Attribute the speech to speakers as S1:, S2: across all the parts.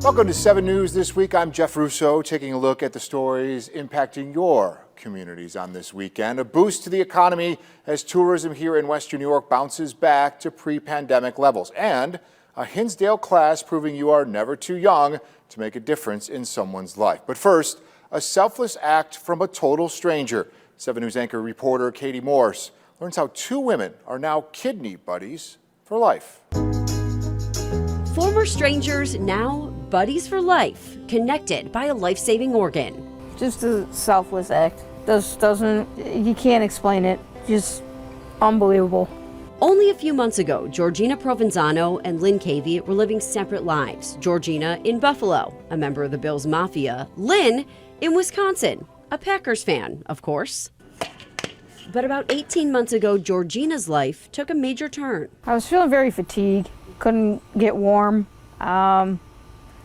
S1: Welcome to 7 News This Week. I'm Jeff Russo, taking a look at the stories impacting your communities on this weekend. A boost to the economy as tourism here in Western New York bounces back to pre-pandemic levels. And a Hinsdale class proving you are never too young to make a difference in someone's life. But first, a selfless act from a total stranger. 7 News anchor reporter Katie Morse learns how 2 women are now kidney buddies for life.
S2: Former strangers, now buddies for life, connected by a life-saving organ.
S3: Just a selfless act. You can't explain it. Just unbelievable.
S2: Only a few months ago, Georgina Provenzano and Lynn Cavey were living separate lives. Georgina in Buffalo, a member of the Bills Mafia. Lynn in Wisconsin, a Packers fan, of course. But about 18 months ago, Georgina's life took a major turn.
S3: I was feeling very fatigued. Couldn't get warm.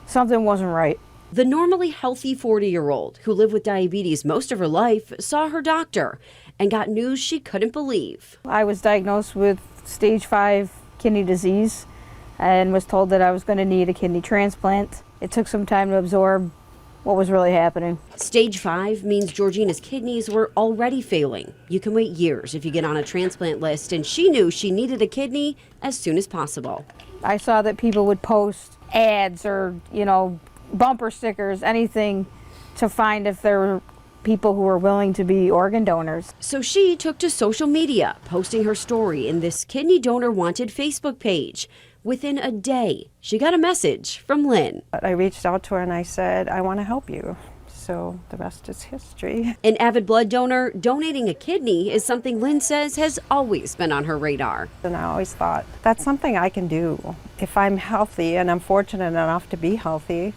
S3: Something wasn't right.
S2: The normally healthy 40-year-old who lived with diabetes most of her life saw her doctor and got news she couldn't believe.
S3: I was diagnosed with stage 5 kidney disease and was told that I was going to need a kidney transplant. It took some time to absorb what was really happening.
S2: Stage 5 means Georgina's kidneys were already failing. You can wait years if you get on a transplant list, and she knew she needed a kidney as soon as possible.
S3: I saw that people would post ads or, bumper stickers, anything to find if there were people who were willing to be organ donors.
S2: So she took to social media, posting her story in this Kidney Donor Wanted Facebook page. Within a day, she got a message from Lynn.
S4: I reached out to her and I said, I want to help you. So the rest is history.
S2: An avid blood donor, donating a kidney is something Lynn says has always been on her radar.
S4: And I always thought, that's something I can do. If I'm healthy and I'm fortunate enough to be healthy,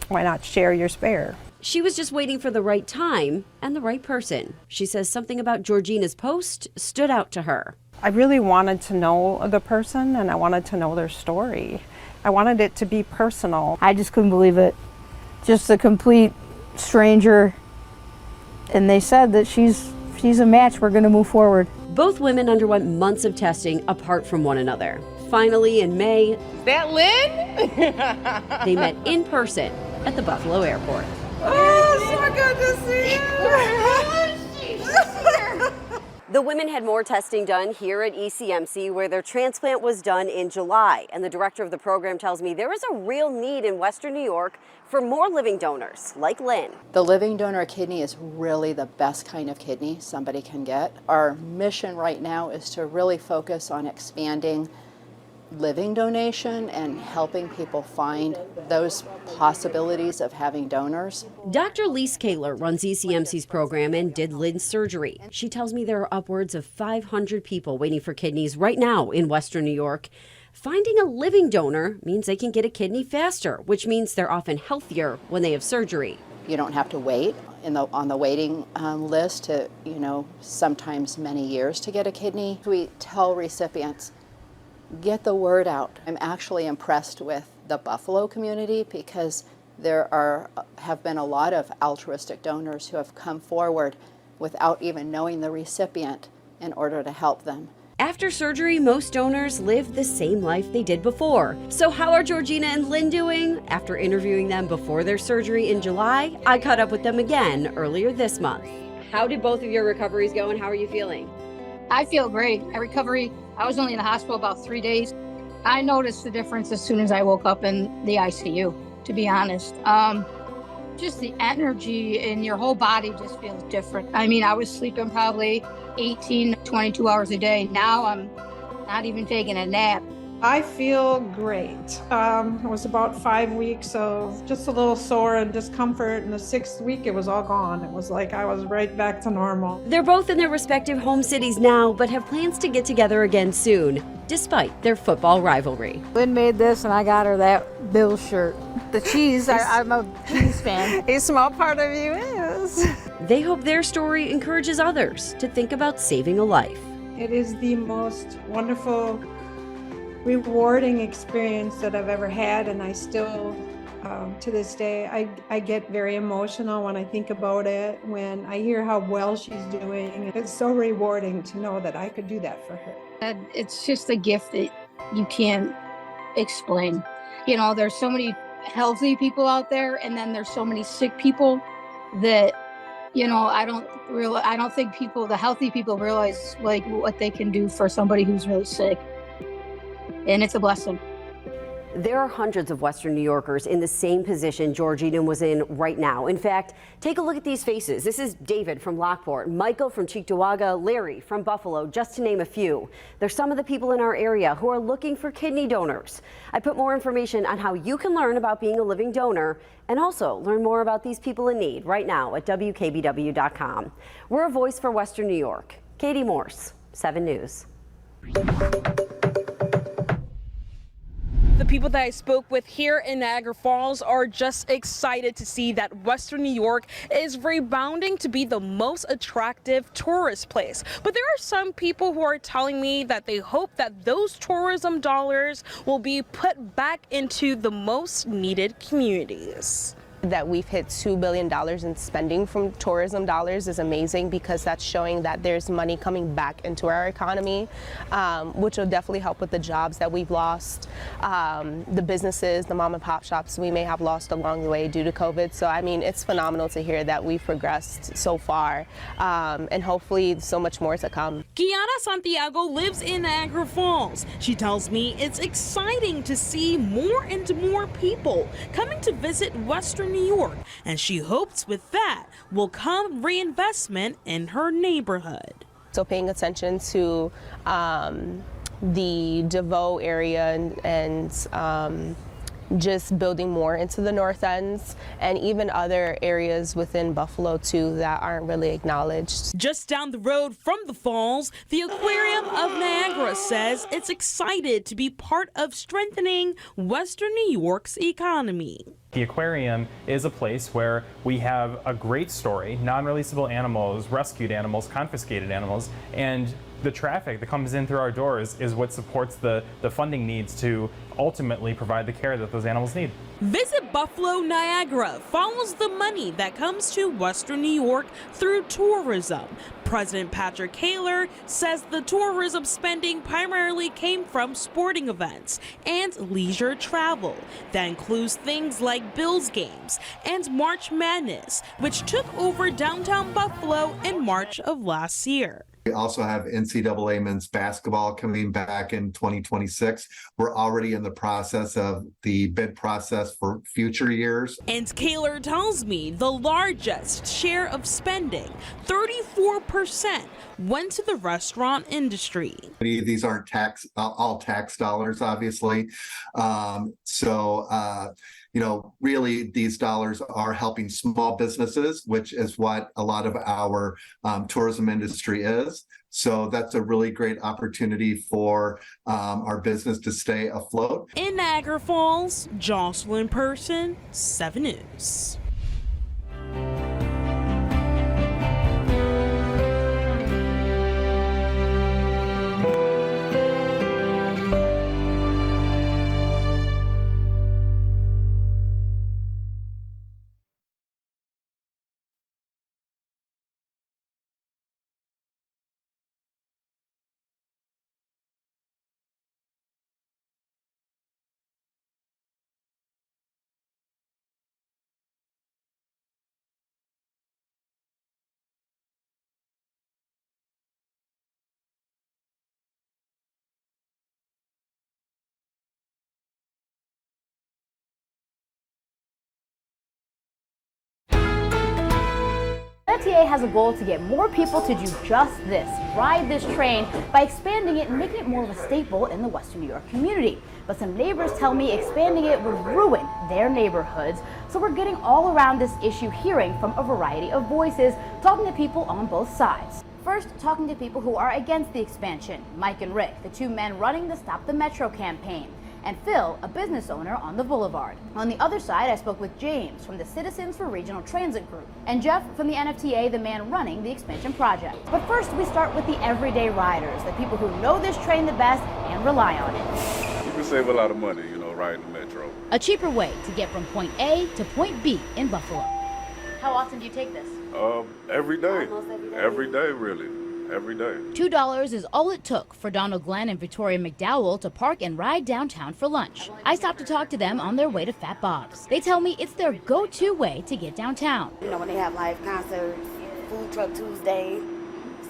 S4: why not share your spare?
S2: She was just waiting for the right time and the right person. She says something about Georgina's post stood out to her.
S4: I really wanted to know the person and I wanted to know their story. I wanted it to be personal.
S3: I just couldn't believe it. Just a complete stranger. And they said that she's a match. We're going to move forward.
S2: Both women underwent months of testing apart from one another. Finally, in May,
S5: Is that Lynn?
S2: they met in person at the Buffalo airport.
S5: Oh, so good to see you.
S2: The women had more testing done here at ECMC, where their transplant was done in July. And the director of the program tells me there is a real need in Western New York for more living donors like Lynn.
S6: The living donor kidney is really the best kind of kidney somebody can get. Our mission right now is to really focus on expanding living donation and helping people find those possibilities of having donors.
S2: Dr. Lise Kaler runs ECMC's program and did Lynn's surgery. She tells me there are upwards of 500 people waiting for kidneys right now in Western New York. Finding a living donor means they can get a kidney faster, which means they're often healthier when they have surgery.
S6: You don't have to wait on the waiting list to, sometimes many years to get a kidney. We tell recipients, get the word out. I'm actually impressed with the Buffalo community because there have been a lot of altruistic donors who have come forward without even knowing the recipient in order to help them.
S2: After surgery, most donors live the same life they did before. So how are Georgina and Lynn doing? After interviewing them before their surgery in July, I caught up with them again earlier this month. How did both of your recoveries go and how are you feeling?
S7: I feel great. My recovery, I was only in the hospital about 3 days. I noticed the difference as soon as I woke up in the ICU, to be honest. Just the energy in your whole body just feels different. I mean, I was sleeping probably 18, 22 hours a day. Now I'm not even taking a nap.
S8: I feel great. It was about 5 weeks of just a little sore and discomfort. And the 6th week, it was all gone. It was like I was right back to normal.
S2: They're both in their respective home cities now, but have plans to get together again soon, despite their football rivalry.
S3: Lynn made this and I got her that Bills shirt. The cheese, I'm a cheese fan.
S4: A small part of you is.
S2: They hope their story encourages others to think about saving a life.
S8: It is the most wonderful, rewarding experience that I've ever had, and I still, to this day, I get very emotional when I think about it, when I hear how well she's doing. It's so rewarding to know that I could do that for her.
S7: It's just a gift that you can't explain. There's so many healthy people out there, and then there's so many sick people that, you know, I don't think the healthy people realize like what they can do for somebody who's really sick. And it's a blessing.
S2: There are hundreds of Western New Yorkers in the same position Georgina was in right now. In fact, take a look at these faces. This is David from Lockport, Michael from Cheektowaga, Larry from Buffalo, just to name a few. They're some of the people in our area who are looking for kidney donors. I put more information on how you can learn about being a living donor and also learn more about these people in need right now at WKBW.com. We're a voice for Western New York. Katie Morse, 7 News.
S9: The people that I spoke with here in Niagara Falls are just excited to see that Western New York is rebounding to be the most attractive tourist place. But there are some people who are telling me that they hope that those tourism dollars will be put back into the most needed communities.
S10: That we've hit $2 billion in spending from tourism dollars is amazing, because that's showing that there's money coming back into our economy, which will definitely help with the jobs that we've lost, the businesses, the mom and pop shops we may have lost along the way due to COVID. So I mean, it's phenomenal to hear that we've progressed so far, and hopefully so much more to come.
S9: Kiana Santiago lives in Niagara Falls. She tells me it's exciting to see more and more people coming to visit Western New York, and she hopes with that will come reinvestment in her neighborhood.
S10: So paying attention to the DeVoe area and just building more into the North Ends and even other areas within Buffalo too that aren't really acknowledged.
S9: Just down the road from the falls, the Aquarium of Niagara says it's excited to be part of strengthening Western New York's economy.
S11: The aquarium is a place where we have a great story, non-releasable animals, rescued animals, confiscated animals, and the traffic that comes in through our doors is what supports the funding needs to ultimately provide the care that those animals need.
S9: Visit Buffalo Niagara follows the money that comes to Western New York through tourism. President Patrick Kaler says the tourism spending primarily came from sporting events and leisure travel. That includes things like Bills games and March Madness, which took over downtown Buffalo in March of last year.
S12: We also have NCAA men's basketball coming back in 2026. We're already in the process of the bid process for future years.
S9: And Kaler tells me the largest share of spending, 34%, went to the restaurant industry.
S12: These aren't all tax dollars, obviously. You know, really these dollars are helping small businesses, which is what a lot of our tourism industry is. So that's a really great opportunity for our business to stay afloat.
S9: In Niagara Falls, Jocelyn Person, 7 News.
S13: NFTA has a goal to get more people to do just this, ride this train, by expanding it and making it more of a staple in the Western New York community. But some neighbors tell me expanding it would ruin their neighborhoods. So we're getting all around this issue, hearing from a variety of voices, talking to people on both sides. First, talking to people who are against the expansion, Mike and Rick, the two men running the Stop the Metro campaign, and Phil, a business owner on the boulevard. On the other side, I spoke with James from the Citizens for Regional Transit Group, and Jeff from the NFTA, the man running the expansion project. But first, we start with the everyday riders, the people who know this train the best and rely on it.
S14: You can save a lot of money, you know, riding the Metro.
S13: A cheaper way to get from point A to point B in Buffalo. How often do you take this?
S14: Every day.
S13: Almost every day.
S14: Every day, really. every day.
S13: $2 is all it took for Donald Glenn and Victoria McDowell to park and ride downtown for lunch. I stopped to talk to them on their way to Fat Bob's. They tell me it's their go-to way to get downtown.
S15: You know, when they have live concerts, Food Truck Tuesday,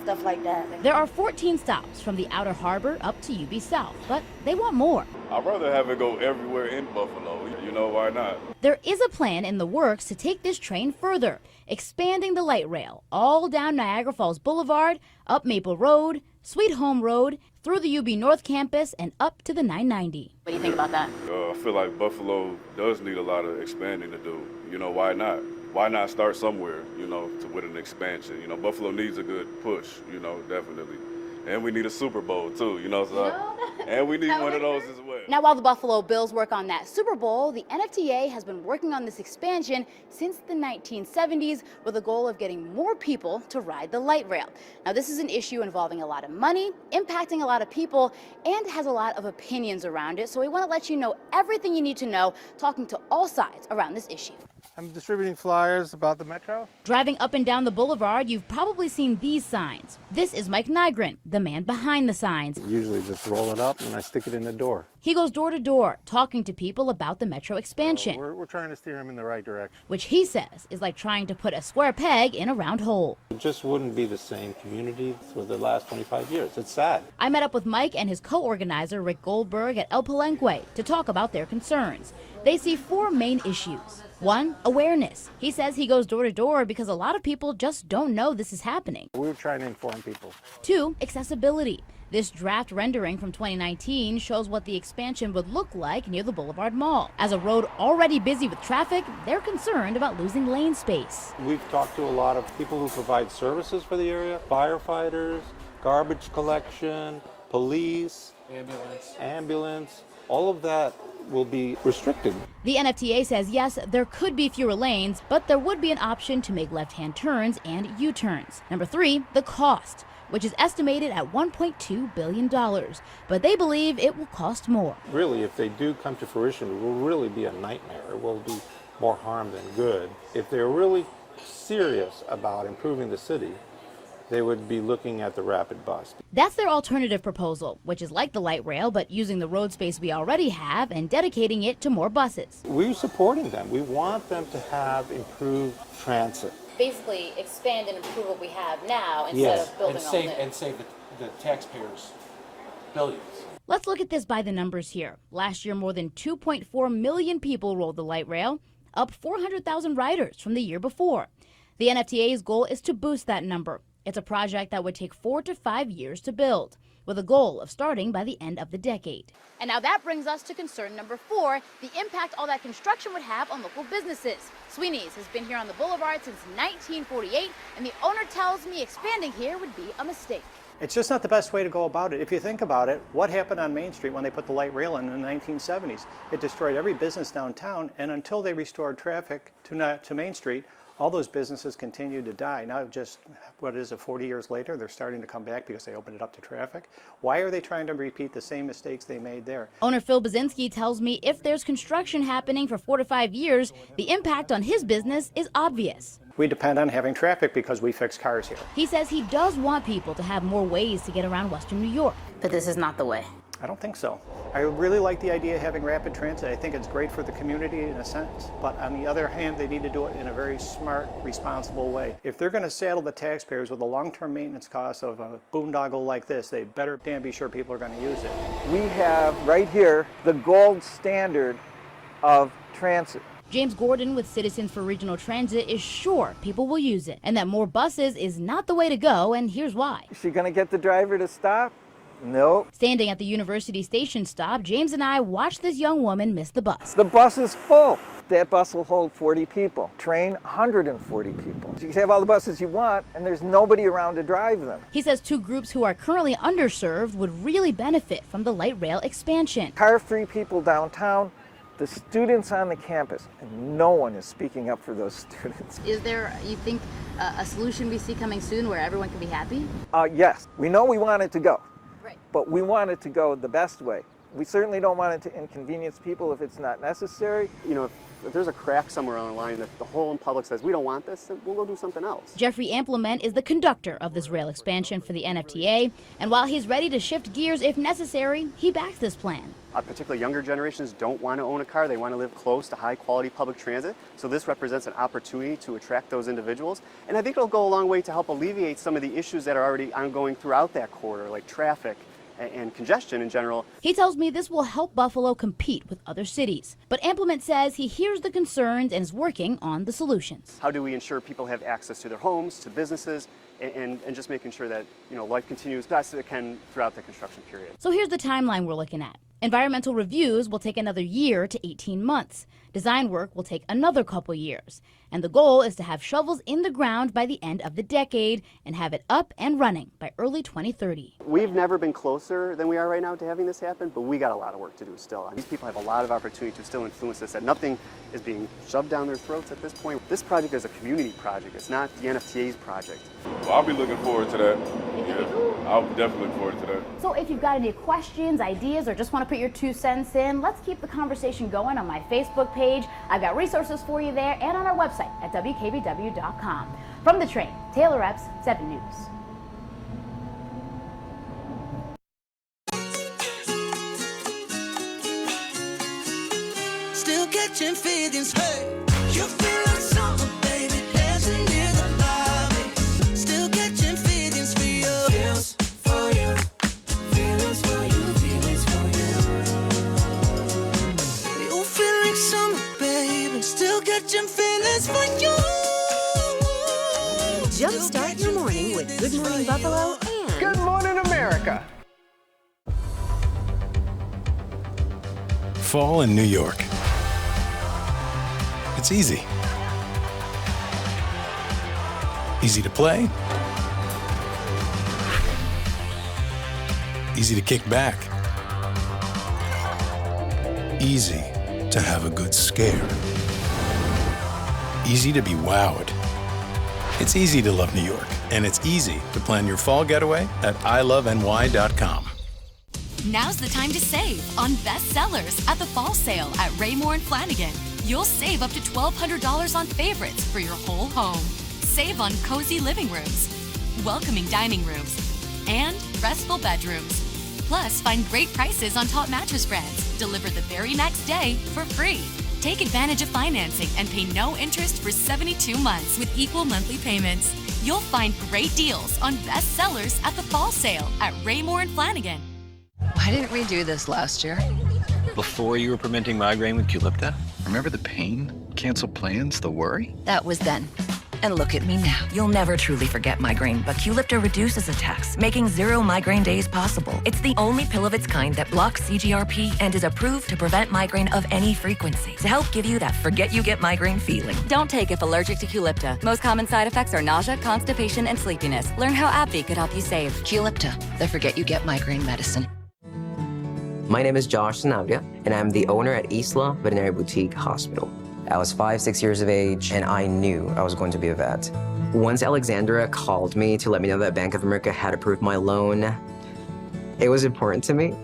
S15: stuff like that.
S13: There are 14 stops from the Outer Harbor up to UB South, but they want more.
S14: I'd rather have it go everywhere in Buffalo. You know, why not?
S13: There is a plan in the works to take this train further, expanding the light rail all down Niagara Falls Boulevard, up Maple Road, Sweet Home Road, through the UB North Campus, and up to the 990.
S15: What do you think about that?
S14: I feel like Buffalo does need a lot of expanding to do. You know, why not? Why not start somewhere, you know, with an expansion? You know, Buffalo needs a good push, you know, definitely. And we need a Super Bowl, too, you know, and we need one of those as well.
S13: Now, while the Buffalo Bills work on that Super Bowl, the NFTA has been working on this expansion since the 1970s with the goal of getting more people to ride the light rail. Now, this is an issue involving a lot of money, impacting a lot of people, and has a lot of opinions around it. So we want to let you know everything you need to know, talking to all sides around this issue.
S16: I'm distributing flyers about the Metro.
S13: Driving up and down the boulevard, you've probably seen these signs. This is Mike Nygren, the man behind the signs.
S16: Usually just roll it up and I stick it in the door.
S13: He goes door to door, talking to people about the Metro expansion,
S16: We're trying to steer them in the right direction.
S13: which he says is like trying to put a square peg in a round hole.
S16: It just wouldn't be the same community for the last 25 years. It's sad.
S13: I met up with Mike and his co-organizer, Rick Goldberg, at El Palenque to talk about their concerns. They see four main issues. One, awareness. He says he goes door to door because a lot of people just don't know this is happening.
S16: We're trying to inform people.
S13: Two, accessibility. This draft rendering from 2019 shows what the expansion would look like near the Boulevard Mall. As a road already busy with traffic, they're concerned about losing lane space.
S16: We've talked to a lot of people who provide services for the area, firefighters, garbage collection, police, ambulance. All of that will be restricted.
S13: The NFTA says yes, there could be fewer lanes, but there would be an option to make left-hand turns and U-turns. Number three, the cost, which is estimated at $1.2 billion. But they believe it will cost more.
S16: Really, if they do come to fruition, it will really be a nightmare. It will do more harm than good. If they're really serious about improving the city, they would be looking at the rapid bus.
S13: That's their alternative proposal, which is like the light rail, but using the road space we already have and dedicating it to more buses.
S16: We're supporting them. We want them to have improved transit.
S13: Basically, expand and improve what we have now instead of building all new.
S17: And save the taxpayers billions.
S13: Let's look at this by the numbers here. Last year, more than 2.4 million people rode the light rail, up 400,000 riders from the year before. The NFTA's goal is to boost that number. It's a project that would take 4 to 5 years to build, with a goal of starting by the end of the decade. And now that brings us to concern number 4, the impact all that construction would have on local businesses. Sweeney's has been here on the boulevard since 1948, and the owner tells me expanding here would be a mistake.
S18: It's just not the best way to go about it. If you think about it, what happened on Main Street when they put the light rail in the 1970s? It destroyed every business downtown, and until they restored traffic to Main Street, all those businesses continued to die. Now just, 40 years later, they're starting to come back because they opened it up to traffic. Why are they trying to repeat the same mistakes they made there?
S13: Owner Phil Bazinski tells me if there's construction happening for 4 to 5 years, the impact on his business is obvious.
S18: We depend on having traffic because we fix cars here.
S13: He says he does want people to have more ways to get around Western New York.
S15: But this is not the way.
S18: I don't think so. I really like the idea of having rapid transit. I think it's great for the community in a sense. But on the other hand, they need to do it in a very smart, responsible way. If they're going to saddle the taxpayers with the long-term maintenance costs of a boondoggle like this, they better damn be sure people are going to use it.
S19: We have right here the gold standard of transit.
S13: James Gordon with Citizens for Regional Transit is sure people will use it and that more buses is not the way to go, and here's why.
S19: Is she going to get the driver to stop? No.
S13: Standing at the University Station stop, James and I watched this young woman miss the bus.
S19: The bus is full. That bus will hold 40 people. Train, 140 people. You can have all the buses you want, and there's nobody around to drive them.
S13: He says 2 groups who are currently underserved would really benefit from the light rail expansion.
S19: Car-free people downtown, the students on the campus, and no one is speaking up for those students.
S13: Is there, you think, a solution we see coming soon where everyone can be happy?
S19: Yes. We know we want it to go. But we want it to go the best way, We certainly don't want it to inconvenience people if it's not necessary.
S20: You know, if there's a crack somewhere on the line that the whole public says, we don't want this, then we'll go do something else.
S13: Jeffrey Amplement is the conductor of this rail expansion for the NFTA, and while he's ready to shift gears if necessary, he backs this plan.
S20: Particularly younger generations don't want to own a car. They want to live close to high-quality public transit. So this represents an opportunity to attract those individuals. And I think it'll go a long way to help alleviate some of the issues that are already ongoing throughout that corridor, like traffic and congestion in general.
S13: He tells me this will help Buffalo compete with other cities. But Amplement says he hears the concerns and is working on the solutions.
S20: How do we ensure people have access to their homes, to businesses, and just making sure that, you know, life continues best it can throughout the construction period.
S13: So here's the timeline we're looking at. Environmental reviews will take another year to 18 months. Design work will take another couple years. And the goal is to have shovels in the ground by the end of the decade and have it up and running by early 2030.
S20: We've never been closer than we are right now to having this happen, but we got a lot of work to do still. These people have a lot of opportunity to still influence this, that nothing is being shoved down their throats at this point. This project is a community project. It's not the NFTA's project.
S14: Well, I'll be looking forward to that. Yeah, I'll definitely look forward to that.
S13: So if you've got any questions, ideas, or just want to put your 2 cents in, let's keep the conversation going on my Facebook page. I've got resources for you there and on our website at WKBW.com. From the train, Taylor Epps, 7 News.
S21: Still catching feelings, hey. You feel like something, baby, dancing in the lobby. Still catching feelings for you. Feels for you. Feelings for you. Feelings for you. You feel like something, baby. Still catching feelings for you.
S2: Jumpstart your morning with Good Morning Buffalo and
S22: Good Morning America.
S23: Fall in New York. It's easy. Easy to play. Easy to kick back. Easy to have a good scare. Easy to be wowed. It's easy to love New York, and it's easy to plan your fall getaway at iloveny.com.
S24: Now's the time to save on bestsellers at the fall sale at Raymore and Flanigan. You'll save up to $1,200 on favorites for your whole home. Save on cozy living rooms, welcoming dining rooms, and restful bedrooms. Plus, find great prices on top mattress brands delivered the very next day for free. Take advantage of financing and pay no interest for 72 months with equal monthly payments. You'll find great deals on bestsellers at the fall sale at Raymore and Flanigan.
S25: Why didn't we do this last year? Before you were preventing migraine with Qulipta? Remember the pain? Cancel plans? The worry?
S26: That was then. And look at me now. You'll never truly forget migraine, but Qulipta reduces attacks, making 0 migraine days possible. It's the only pill of its kind that blocks CGRP and is approved to prevent migraine of any frequency, to help give you that forget you get migraine feeling.
S27: Don't take if allergic to Qulipta. Most common side effects are nausea, constipation, and sleepiness. Learn how AbbVie could help you save.
S26: Qulipta, the forget you get migraine medicine.
S28: My name is Josh Sanabria, and I'm the owner at Isla Veterinary Boutique Hospital. I was 5-6 years of age, and I knew I was going to be a vet. Once Alexandra called me to let me know that Bank of America had approved my loan, it was important to me.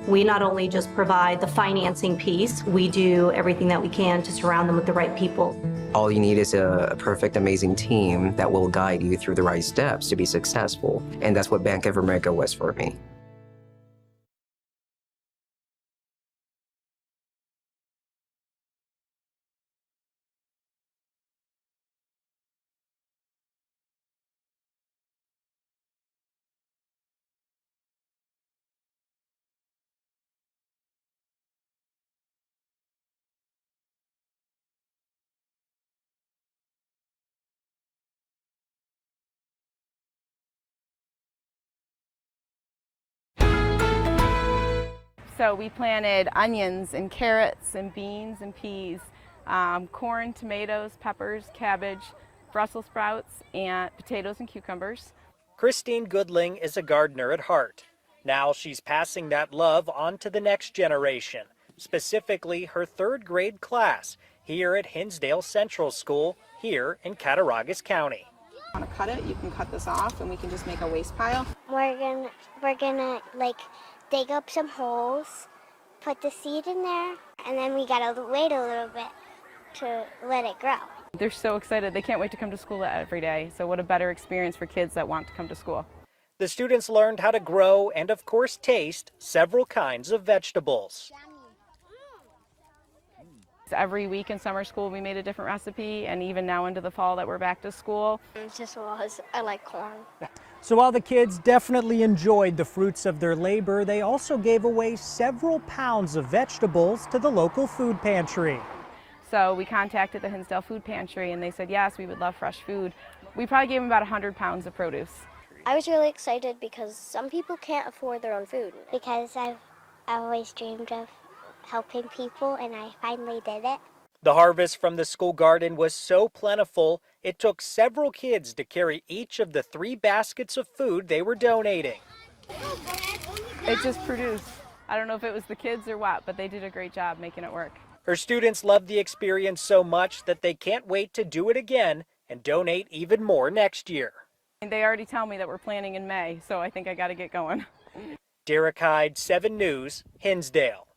S29: We not only just provide the financing piece, we do everything that we can to surround them with the right people.
S28: All you need is a perfect, amazing team that will guide you through the right steps to be successful, and that's what Bank of America was for me.
S30: So we planted onions and carrots and beans and peas, corn, tomatoes, peppers, cabbage, Brussels sprouts, and potatoes and cucumbers.
S31: Christine Goodling is a gardener at heart. Now she's passing that love on to the next generation, specifically her 3rd grade class here at Hinsdale Central School here in Cattaraugus County.
S30: Want to cut it? You can cut this off and we can just make a waste pile.
S32: We're gonna like dig up some holes
S1: put the seed in there, and then we gotta wait a little bit to let it grow.
S30: They're so excited. They can't wait to come to school every day. So what a better experience for kids that want to come to school.
S31: The students learned how to grow and, of course, taste several kinds of vegetables.
S30: Every week in summer school we made a different recipe, and even now into the fall that we're back to school.
S1: Just was, I like corn.
S31: So while the kids definitely enjoyed the fruits of their labor, they also gave away several pounds of vegetables to the local food pantry.
S30: So we contacted the Hinsdale Food Pantry, and they said, yes, we would love fresh food. We probably gave them about 100 pounds of produce.
S1: I was really excited because some people can't afford their own food. Because I've always dreamed of helping people, and I finally did it.
S31: The harvest from the school garden was so plentiful, it took several kids to carry each of the 3 baskets of food they were donating.
S30: It just produced. I don't know if it was the kids or what, but they did a great job making it work.
S31: Her students loved the experience so much that they can't wait to do it again and donate even more next year.
S30: They already tell me that we're planning in May, so I think I got to get going.
S31: Derek Hyde, 7 News, Hinsdale.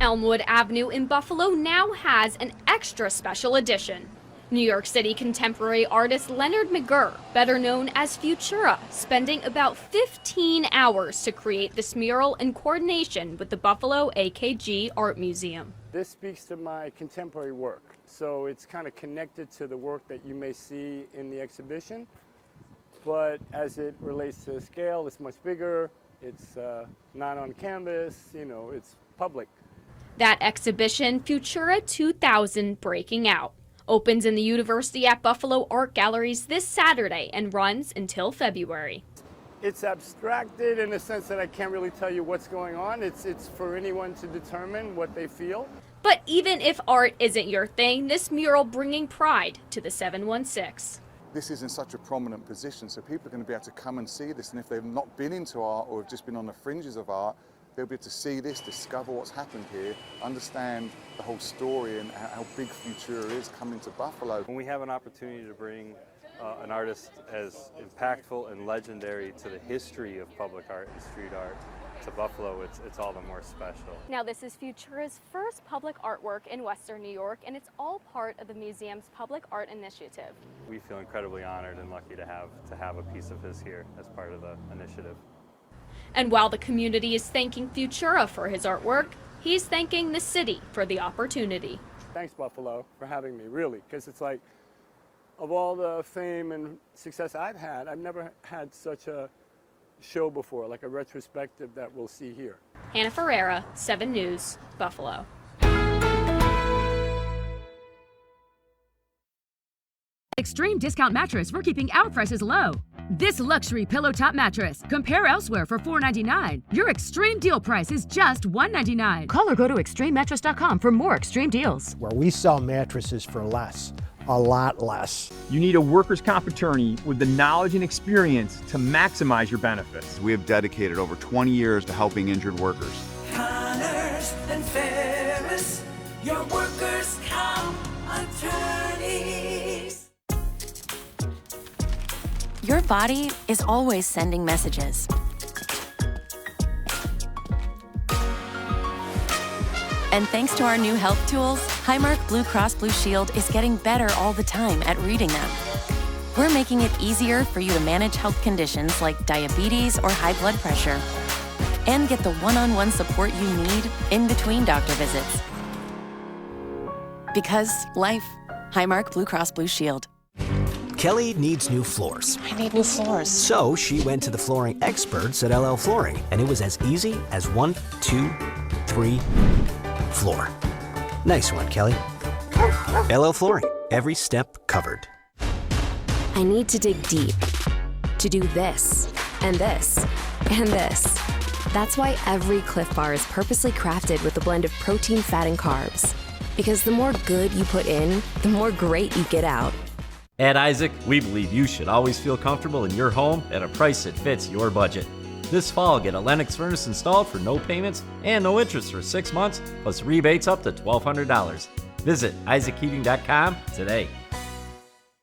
S3: Elmwood Avenue in Buffalo now has an extra special edition. New York City contemporary artist Leonard McGurr, better known as Futura, spending about 15 hours to create this mural in coordination with the Buffalo AKG Art Museum.
S4: This speaks to my contemporary work, so it's kind of connected to the work that you may see in the exhibition, but as it relates to the scale, it's much bigger, it's not on canvas, it's public.
S3: That exhibition, Futura 2000 Breaking Out, opens in the University at Buffalo Art Galleries this Saturday and runs until February.
S4: It's abstracted in the sense that I can't really tell you what's going on. It's for anyone to determine what they feel.
S3: But even if art isn't your thing, this mural bringing pride to the 716.
S5: This is in such a prominent position, so people are going to be able to come and see this, and if they've not been into art or have just been on the fringes of art, they'll be able to see this, discover what's happened here, understand the whole story and how big Futura is coming to Buffalo.
S6: When we have an opportunity to bring an artist as impactful and legendary to the history of public art and street art to Buffalo, it's all the more special.
S3: Now this is Futura's first public artwork in Western New York, and it's all part of the museum's public art initiative.
S6: We feel incredibly honored and lucky to have a piece of his here as part of the initiative.
S3: And while the community is thanking Futura for his artwork, he's thanking the city for the opportunity.
S4: Thanks, Buffalo, for having me, really, because it's like, of all the fame and success I've had, I've never had such a show before, like a retrospective that we'll see here.
S3: Hannah Ferreira, 7 News, Buffalo.
S7: Extreme Discount Mattress for keeping our prices low. This luxury pillow top mattress, compare elsewhere for $4.99. Your extreme deal price is just $1.99.
S8: Call or go to extrememattress.com for more extreme deals.
S10: Where we sell mattresses for less, a lot less.
S11: You need a workers' comp attorney with the knowledge and experience to maximize your benefits.
S12: We have dedicated over 20 years to helping injured workers.
S21: Connors and Ferris, your workers' comp attorneys.
S27: Your body is always sending messages. And thanks to our new health tools, Highmark Blue Cross Blue Shield is getting better all the time at reading them. We're making it easier for you to manage health conditions like diabetes or high blood pressure, and get the one-on-one support you need in between doctor visits. Because life, Highmark Blue Cross Blue Shield.
S22: Kelly needs new floors.
S32: I need new floors.
S22: So she went to the flooring experts at LL Flooring, and it was as easy as 1, 2, 3, floor. Nice one, Kelly. LL Flooring, every step covered.
S33: I need to dig deep to do this, and this, and this. That's why every Cliff Bar is purposely crafted with a blend of protein, fat, and carbs. Because the more good you put in, the more great you get out.
S34: At Isaac, we believe you should always feel comfortable in your home at a price that fits your budget. This fall, get a Lennox furnace installed for no payments and no interest for 6 months, plus rebates up to $1,200. Visit IsaacHeating.com today.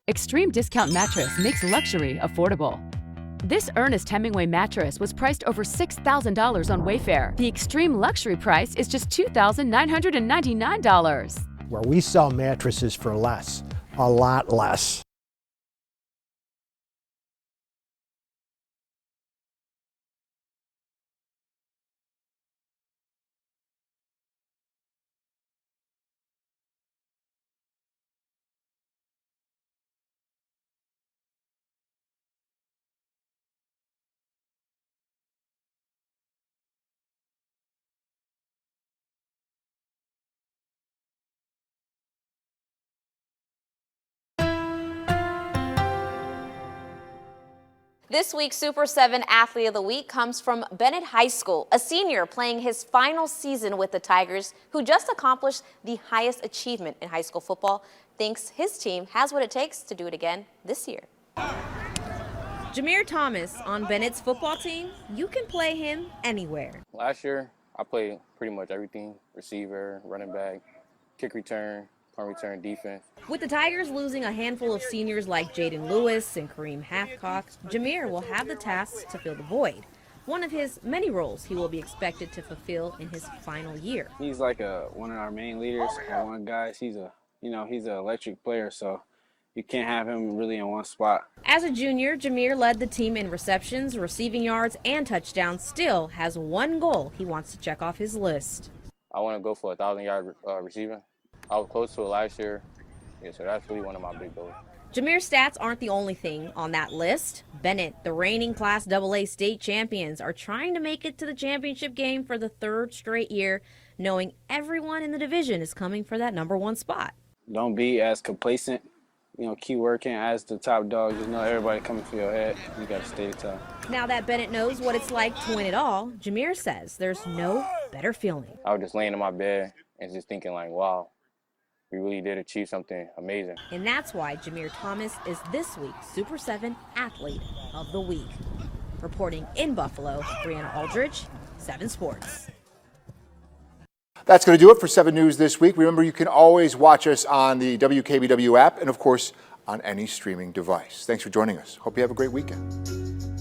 S8: Extreme Discount Mattress makes luxury affordable.
S7: This Ernest Hemingway mattress was priced over $6,000 on Wayfair. The extreme luxury price is just $2,999.
S10: Where we sell mattresses for less, a lot less.
S2: This week's Super 7 Athlete of the Week comes from Bennett High School, a senior playing his final season with the Tigers, who just accomplished the highest achievement in high school football, thinks his team has what it takes to do it again this year.
S9: Jameer Thomas on Bennett's football team, you can play him anywhere.
S13: Last year, I played pretty much everything: receiver, running back, kick return, punt return, defense.
S9: With the Tigers losing a handful of seniors like Jaden Lewis and Kareem Hathcock, Jameer will have the task to fill the void. One of his many roles he will be expected to fulfill in his final year.
S14: He's like one of our main leaders, one guy. He's an electric player, so you can't have him really in one spot.
S9: As a junior, Jameer led the team in receptions, receiving yards, and touchdowns. Still has one goal he wants to check off his list.
S13: I want to go for 1,000-yard receiving. I was close to it last year, so that's really one of my big goals.
S9: Jameer's stats aren't the only thing on that list. Bennett, the reigning Class AA state champions, are trying to make it to the championship game for the third straight year, knowing everyone in the division is coming for that #1 spot.
S14: Don't be as complacent. Keep working as the top dog. Just know everybody coming for your head. You got to stay top.
S9: Now that Bennett knows what it's like to win it all, Jameer says there's no better feeling.
S13: I was just laying in my bed and just thinking like, wow, we really did achieve something amazing.
S9: And that's why Jameer Thomas is this week's Super 7 Athlete of the Week. Reporting in Buffalo, Brianna Aldridge, 7 Sports.
S15: That's going to do it for 7 News this week. Remember, you can always watch us on the WKBW app and, of course, on any streaming device. Thanks for joining us. Hope you have a great weekend.